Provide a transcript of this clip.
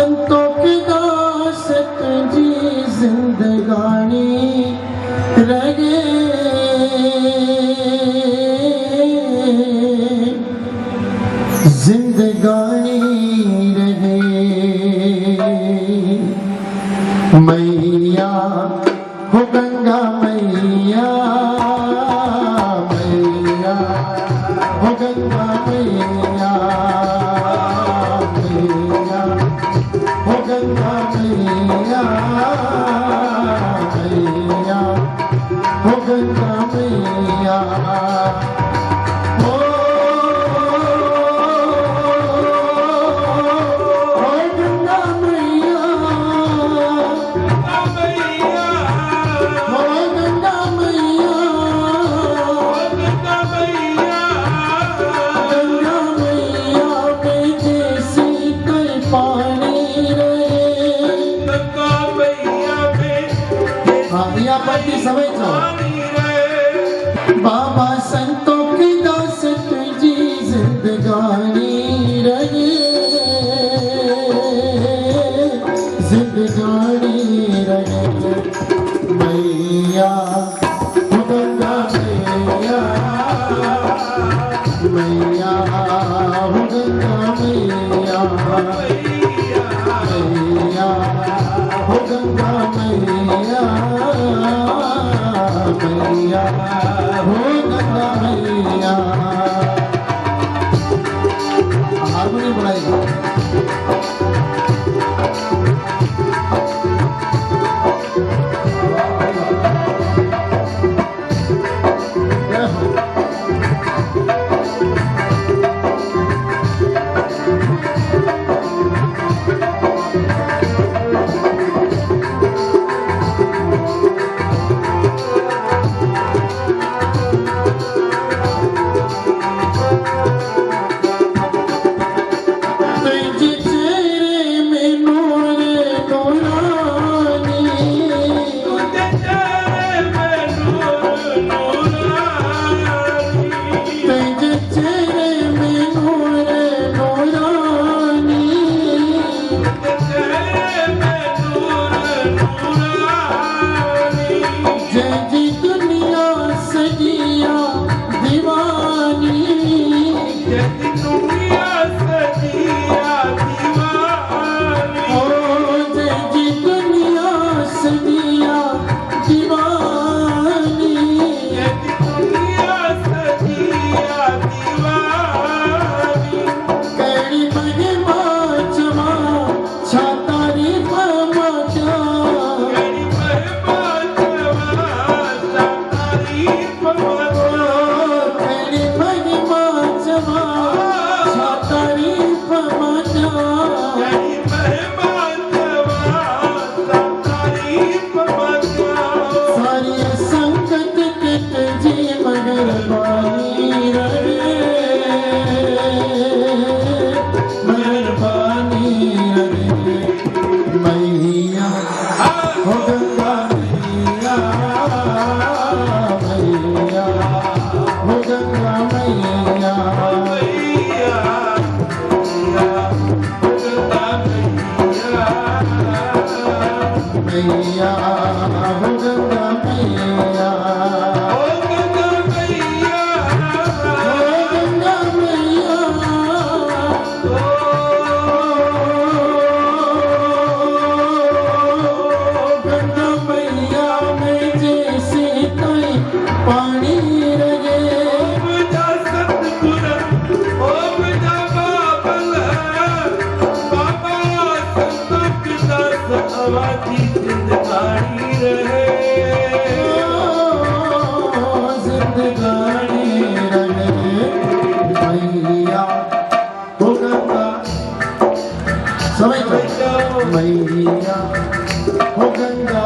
संतों की दासत जी जिंदगानी रगे जिंदगानी रहे मैया हो गंगा मैया मैया हो गंगा मैया मैया हो गंगा मैया मैया हो गंगा मैया समय बाबा संतों की दासत जी जिंदगानी रहे जिंदगानी रहे मैया हो गंगा मैया मैया हो गंगा मैया मैया हो गंगा मैया मैया हो गंगा मैया हारमोनी बढ़ाएगा मैया हो गंगा मैया हो गंगा मैया हो गंगा मैया गंगा मैया में जैसे कोई पानी रहे जा सतगुर ओ जा बाबल बाबा संत दास आवाजी जिंदगानी रहे जिंदगानी रहे मैया हो गंगा समय मैया हो गंगा